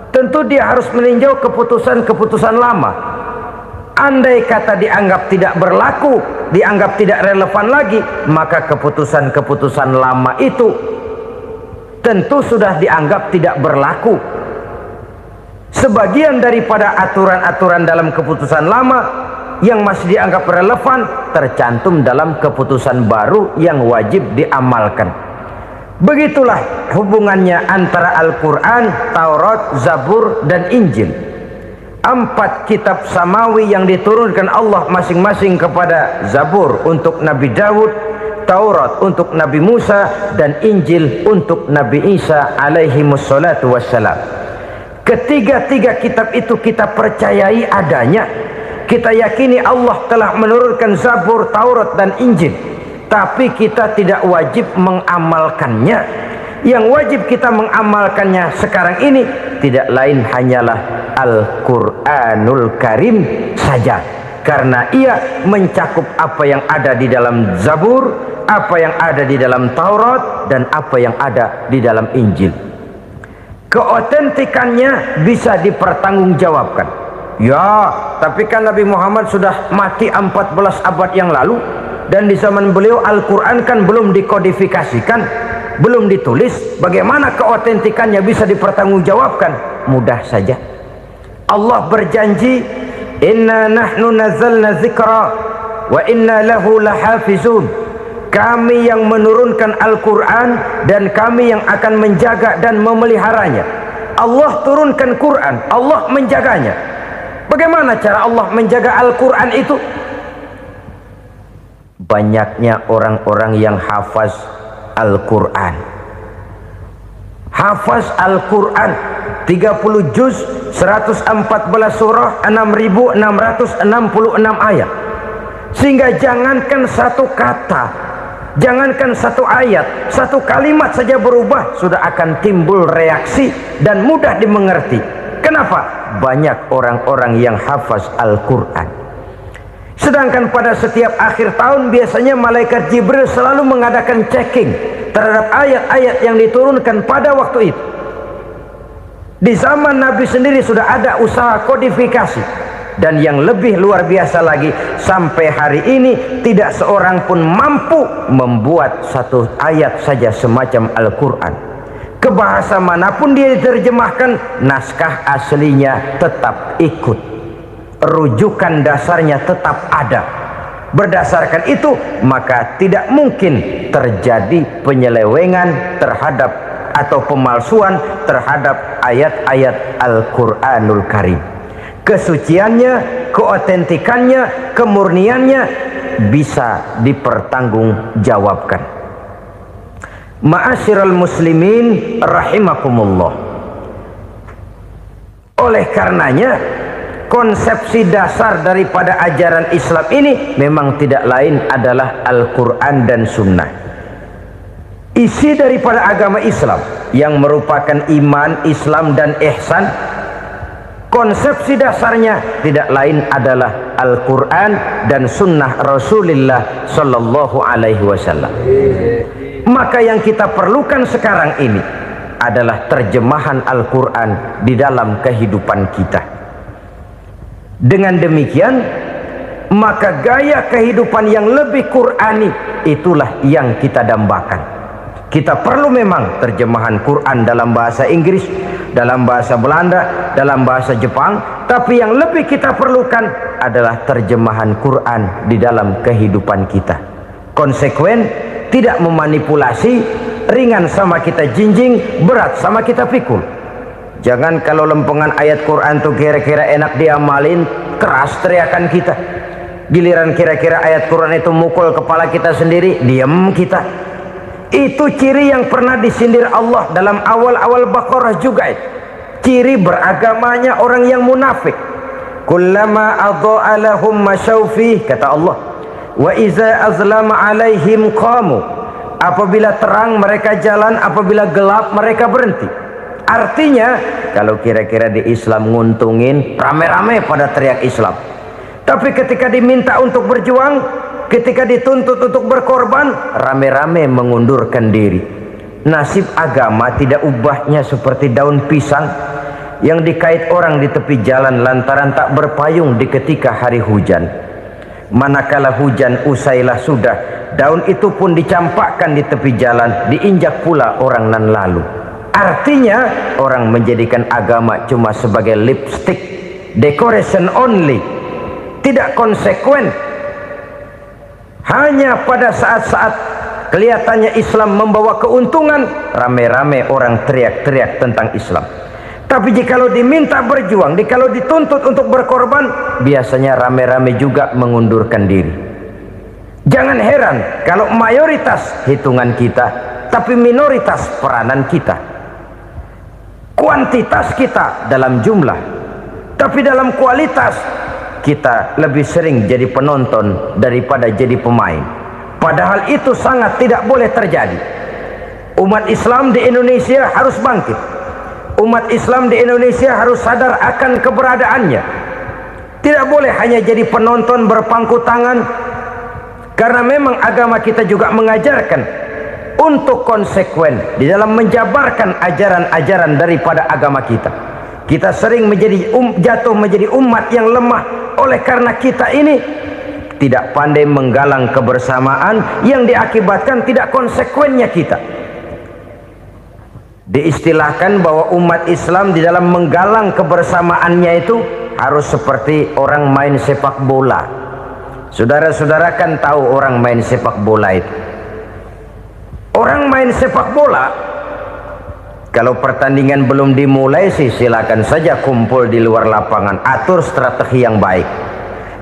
tentu dia harus meninjau keputusan-keputusan lama. Andai kata dianggap tidak berlaku, dianggap tidak relevan lagi, maka keputusan-keputusan lama itu tentu sudah dianggap tidak berlaku. Sebagian daripada aturan-aturan dalam keputusan lama yang masih dianggap relevan tercantum dalam keputusan baru yang wajib diamalkan. Begitulah hubungannya antara Al-Quran, Taurat, Zabur, dan Injil. 4 kitab samawi yang diturunkan Allah masing-masing kepada Zabur untuk Nabi Daud, Taurat untuk Nabi Musa, dan Injil untuk Nabi Isa alaihi wassalatu wassalam. Ketiga-tiga kitab itu kita percayai adanya. Kita yakini Allah telah menurunkan Zabur, Taurat, dan Injil, tapi kita tidak wajib mengamalkannya. Yang wajib kita mengamalkannya sekarang ini tidak lain hanyalah Al-Quranul Karim saja, karena ia mencakup apa yang ada di dalam Zabur, apa yang ada di dalam Taurat, dan apa yang ada di dalam Injil. Keotentikannya bisa dipertanggungjawabkan. Ya, tapi kan Nabi Muhammad sudah mati 14 abad yang lalu, dan di zaman beliau Al-Quran kan belum dikodifikasikan, belum ditulis. Bagaimana keotentikannya bisa dipertanggungjawabkan? Mudah saja. Allah berjanji, "Inna nahnu nazzalna dzikra wa inna lahu lahafizun. Kami yang menurunkan Al-Quran dan kami yang akan menjaga dan memeliharanya. Allah turunkan Quran, Allah menjaganya. Bagaimana cara Allah menjaga Al-Quran itu? Banyaknya orang-orang yang hafaz Al-Quran. Hafaz Al-Quran 30 juz, 114 surah, 6.666 ayat. Sehingga jangankan satu kata, jangankan satu ayat, satu kalimat saja berubah sudah akan timbul reaksi dan mudah dimengerti. Kenapa? Banyak orang-orang yang hafaz Al-Quran. Sedangkan pada setiap akhir tahun biasanya malaikat Jibril selalu mengadakan checking terhadap ayat-ayat yang diturunkan pada waktu itu. Di zaman Nabi sendiri sudah ada usaha kodifikasi. Dan yang lebih luar biasa lagi, sampai hari ini tidak seorang pun mampu membuat satu ayat saja semacam Al-Quran. Ke bahasa manapun dia diterjemahkan, naskah aslinya tetap ikut, rujukan dasarnya tetap ada. Berdasarkan itu maka tidak mungkin terjadi penyelewengan terhadap atau pemalsuan terhadap ayat-ayat Al-Quranul Karim. Kesuciannya, keotentikannya, kemurniannya bisa dipertanggungjawabkan. Ma'asyiral muslimin rahimakumullah. Oleh karenanya konsepsi dasar daripada ajaran Islam ini memang tidak lain adalah Al-Quran dan Sunnah. Isi daripada agama Islam yang merupakan iman, Islam dan ihsan, konsepsi dasarnya tidak lain adalah Al-Quran dan Sunnah Rasulullah Sallallahu Alaihi Wasallam. Maka yang kita perlukan sekarang ini adalah terjemahan Al-Quran di dalam kehidupan kita. Dengan demikian maka gaya kehidupan yang lebih Qurani itulah yang kita dambakan. Kita perlu memang terjemahan Quran dalam bahasa Inggris, dalam bahasa Belanda, dalam bahasa Jepang, tapi yang lebih kita perlukan adalah terjemahan Quran di dalam kehidupan kita. Konsekuen, tidak memanipulasi, ringan sama kita jinjing, berat sama kita pikul. Jangan kalau lempengan ayat Quran tuh kira-kira enak diamalin, keras teriakan kita. Giliran kira-kira ayat Quran itu mukul kepala kita sendiri, diam kita. Itu ciri yang pernah disindir Allah dalam awal-awal Baqarah juga. Ciri beragamanya orang yang munafik. Kullama adha'a lahum masyawfih, kata Allah, wa iza azlama alaihim qamu. Apabila terang mereka jalan, apabila gelap mereka berhenti. Artinya kalau kira-kira di Islam nguntungin, rame-rame pada teriak Islam. Tapi ketika diminta untuk berjuang, ketika dituntut untuk berkorban, rame-rame mengundurkan diri. Nasib agama tidak ubahnya seperti daun pisang yang dikait orang di tepi jalan lantaran tak berpayung di ketika hari hujan. Manakala hujan usailah sudah, daun itu pun dicampakkan di tepi jalan, diinjak pula orang nan lalu. Artinya orang menjadikan agama cuma sebagai lipstick, decoration only, tidak konsekuen. Hanya pada saat-saat kelihatannya Islam membawa keuntungan, rame-rame orang teriak-teriak tentang Islam. Tapi jikalau diminta berjuang, jikalau dituntut untuk berkorban, biasanya rame-rame juga mengundurkan diri. Jangan heran kalau mayoritas hitungan kita, tapi minoritas peranan kita. Kuantitas kita dalam jumlah, tapi dalam kualitas kita lebih sering jadi penonton daripada jadi pemain. Padahal itu sangat tidak boleh terjadi. Umat Islam di Indonesia harus bangkit. Umat Islam di Indonesia harus sadar akan keberadaannya. Tidak boleh hanya jadi penonton berpangku tangan, karena memang agama kita juga mengajarkan untuk konsekuen di dalam menjabarkan ajaran-ajaran daripada agama kita. Kita sering menjadi jatuh menjadi umat yang lemah oleh karena kita ini tidak pandai menggalang kebersamaan yang diakibatkan tidak konsekuennya kita. Diistilahkan bahwa umat Islam di dalam menggalang kebersamaannya itu harus seperti orang main sepak bola. Saudara-saudara kan tahu orang main sepak bola itu. Orang main sepak bola, kalau pertandingan belum dimulai sih silakan saja kumpul di luar lapangan, atur strategi yang baik.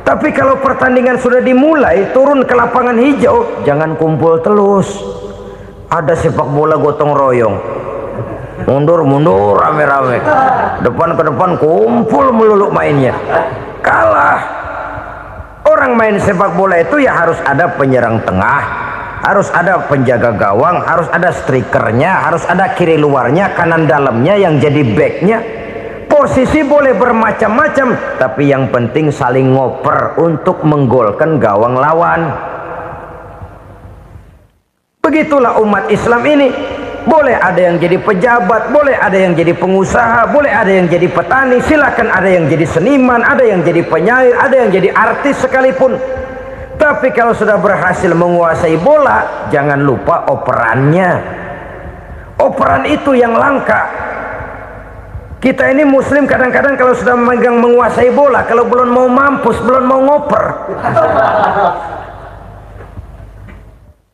Tapi kalau pertandingan sudah dimulai, turun ke lapangan hijau, jangan kumpul terus. Ada sepak bola gotong royong, mundur rame-rame, depan ke depan kumpul melulu mainnya, kalah. Orang main sepak bola itu ya harus ada penyerang tengah, harus ada penjaga gawang, harus ada strikernya, harus ada kiri luarnya, kanan dalamnya yang jadi backnya. Posisi boleh bermacam-macam, tapi yang penting saling ngoper untuk menggolkan gawang lawan. Begitulah umat Islam ini. Boleh ada yang jadi pejabat, boleh ada yang jadi pengusaha, boleh ada yang jadi petani, silakan ada yang jadi seniman, ada yang jadi penyair, ada yang jadi artis sekalipun. Tapi kalau sudah berhasil menguasai bola, jangan lupa operannya. Operan itu yang langka. Kita ini muslim kadang-kadang kalau sudah memegang menguasai bola, kalau belum mau mampus, belum mau ngoper.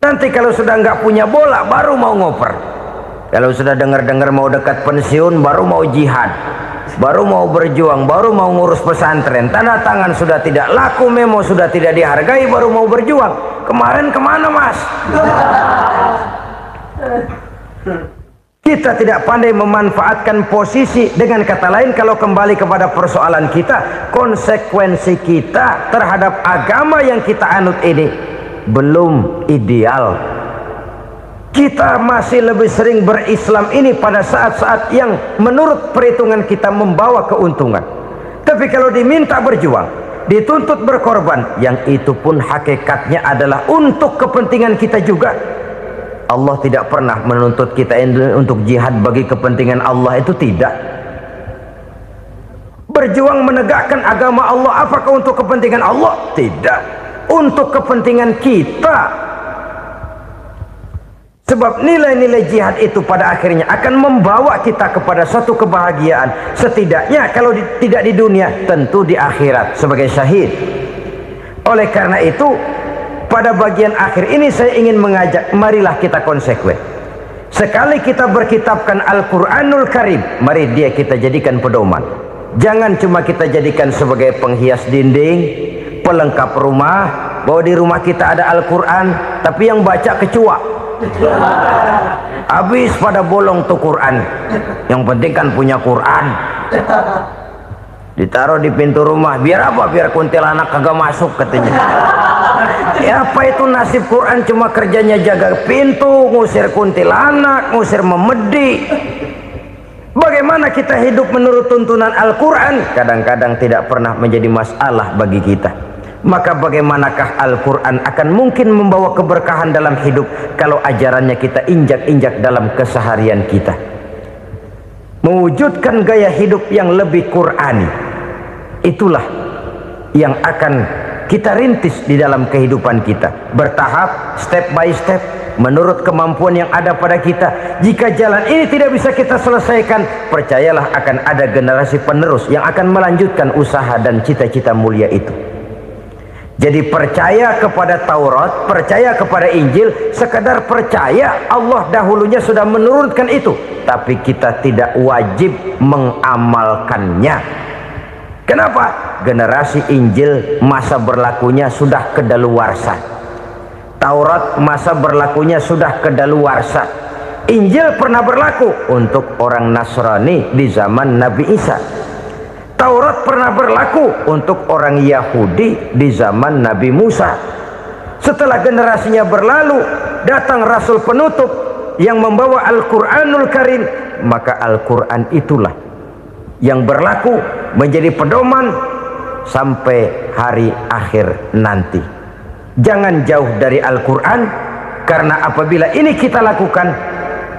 Nanti kalau sudah nggak punya bola, baru mau ngoper. Kalau sudah dengar-dengar mau dekat pensiun, baru mau jihad, baru mau berjuang, baru mau ngurus pesantren. Tanda tangan sudah tidak laku, memo sudah tidak dihargai, baru mau berjuang. Kemarin kemana mas? Kita tidak pandai memanfaatkan posisi. Dengan kata lain, kalau kembali kepada persoalan kita, konsekuensi kita terhadap agama yang kita anut ini belum ideal. Kita masih lebih sering berislam ini pada saat-saat yang menurut perhitungan kita membawa keuntungan. Tapi kalau diminta berjuang, dituntut berkorban, yang itu pun hakikatnya adalah untuk kepentingan kita juga. Allah tidak pernah menuntut kita untuk jihad bagi kepentingan Allah, itu tidak. Berjuang menegakkan agama Allah, apakah untuk kepentingan Allah? Tidak. Untuk kepentingan kita. Sebab nilai-nilai jihad itu pada akhirnya akan membawa kita kepada suatu kebahagiaan. Setidaknya kalau tidak di dunia, tentu di akhirat sebagai syahid. Oleh karena itu, pada bagian akhir ini saya ingin mengajak, marilah kita konsekuen. Sekali kita berkitabkan Al-Quranul Karim, mari dia kita jadikan pedoman. Jangan cuma kita jadikan sebagai penghias dinding, pelengkap rumah, bahwa di rumah kita ada Al-Quran, tapi yang baca kecoa. Habis pada bolong tuh Quran. Yang penting kan punya Quran. Ditaruh di pintu rumah. Biar apa? Biar kuntilanak kagak masuk katanya. Ya apa itu nasib Quran? Cuma kerjanya jaga pintu, ngusir kuntilanak, ngusir memedi. Bagaimana kita hidup menurut tuntunan Al-Quran? Kadang-kadang tidak pernah menjadi masalah bagi kita. Maka bagaimanakah Al-Quran akan mungkin membawa keberkahan dalam hidup kalau ajarannya kita injak-injak dalam keseharian kita? Mewujudkan gaya hidup yang lebih Qurani, itulah yang akan kita rintis di dalam kehidupan kita, bertahap, step by step, menurut kemampuan yang ada pada kita. Jika jalan ini tidak bisa kita selesaikan, percayalah akan ada generasi penerus yang akan melanjutkan usaha dan cita-cita mulia itu. Jadi percaya kepada Taurat, percaya kepada Injil, sekadar percaya Allah dahulunya sudah menurunkan itu, tapi kita tidak wajib mengamalkannya. Kenapa? Generasi Injil masa berlakunya sudah kedaluarsa. Taurat masa berlakunya sudah kedaluarsa. Injil pernah berlaku untuk orang Nasrani di zaman Nabi Isa. Taurat pernah berlaku untuk orang Yahudi di zaman Nabi Musa. Setelah generasinya berlalu, datang Rasul penutup yang membawa Al-Quranul Karim. Maka Al-Quran itulah yang berlaku menjadi pedoman sampai hari akhir nanti. Jangan jauh dari Al-Quran, karena apabila ini kita lakukan,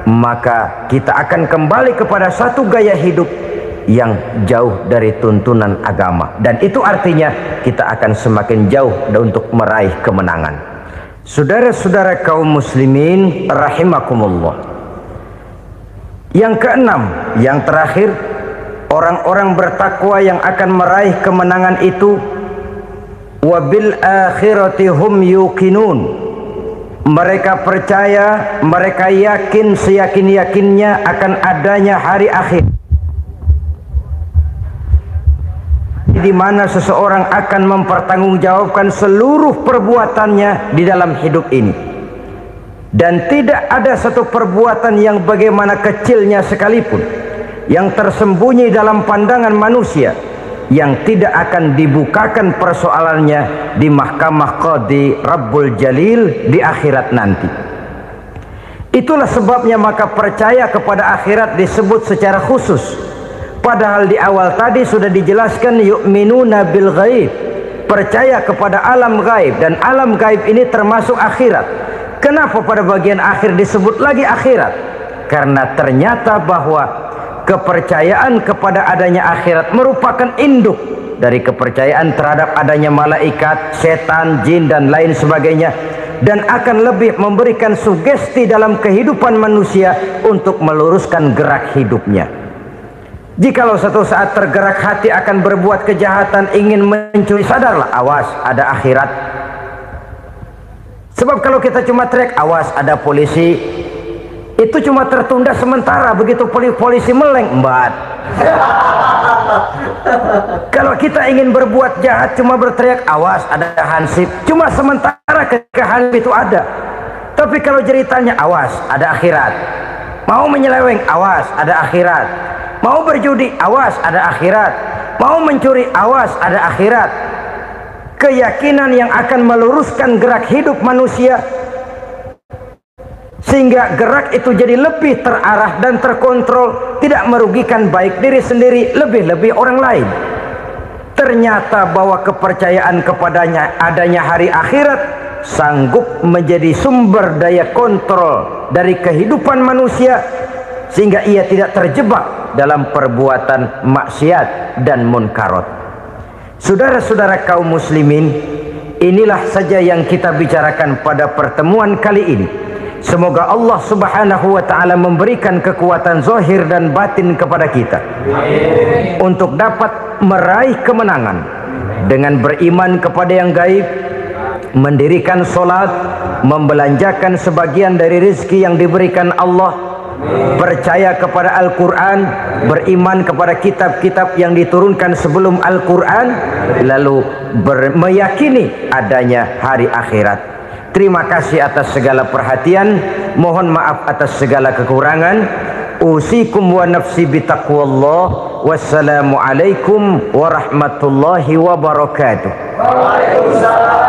maka kita akan kembali kepada satu gaya hidup yang jauh dari tuntunan agama, dan itu artinya kita akan semakin jauh untuk meraih kemenangan. Saudara-saudara kaum muslimin rahimakumullah, yang keenam, yang terakhir, orang-orang bertakwa yang akan meraih kemenangan itu wa bil akhirati hum yuqinun. Mereka percaya, mereka yakin seyakin-yakinnya akan adanya hari akhir, di mana seseorang akan mempertanggungjawabkan seluruh perbuatannya di dalam hidup ini. Dan tidak ada satu perbuatan yang bagaimana kecilnya sekalipun yang tersembunyi dalam pandangan manusia yang tidak akan dibukakan persoalannya di mahkamah Qadi Rabbul Jalil di akhirat nanti. Itulah sebabnya maka percaya kepada akhirat disebut secara khusus. Padahal di awal tadi sudah dijelaskan yu'minuna bil ghaib, percaya kepada alam gaib, dan alam gaib ini termasuk akhirat. Kenapa pada bagian akhir disebut lagi akhirat? Karena ternyata bahwa kepercayaan kepada adanya akhirat merupakan induk dari kepercayaan terhadap adanya malaikat, setan, jin dan lain sebagainya, dan akan lebih memberikan sugesti dalam kehidupan manusia untuk meluruskan gerak hidupnya. Jikalau satu saat tergerak hati akan berbuat kejahatan, ingin mencuri, sadarlah, awas ada akhirat. Sebab kalau kita cuma teriak awas ada polisi, itu cuma tertunda sementara. Begitu polisi meleng, embat. Kalau kita ingin berbuat jahat cuma berteriak awas ada hansip, cuma sementara ketika hansip itu ada. Tapi kalau ceritanya awas ada akhirat, mau menyeleweng awas ada akhirat, mau berjudi awas ada akhirat, mau mencuri awas ada akhirat. Keyakinan yang akan meluruskan gerak hidup manusia sehingga gerak itu jadi lebih terarah dan terkontrol, tidak merugikan baik diri sendiri, lebih-lebih orang lain. Ternyata bahwa kepercayaan kepadanya adanya hari akhirat sanggup menjadi sumber daya kontrol dari kehidupan manusia, sehingga ia tidak terjebak dalam perbuatan maksiat dan munkarat. Saudara-saudara kaum muslimin, inilah saja yang kita bicarakan pada pertemuan kali ini. Semoga Allah subhanahu wa ta'ala memberikan kekuatan zahir dan batin kepada kita. Amin. Untuk dapat meraih kemenangan dengan beriman kepada yang gaib, mendirikan solat, membelanjakan sebagian dari rezeki yang diberikan Allah, percaya kepada Al-Quran, beriman kepada kitab-kitab yang diturunkan sebelum Al-Quran, lalu meyakini adanya hari akhirat. Terima kasih atas segala perhatian, mohon maaf atas segala kekurangan. Usikum wa nafsi bitaqwallah. Wassalamualaikum warahmatullahi wabarakatuh. Waalaikumsalam.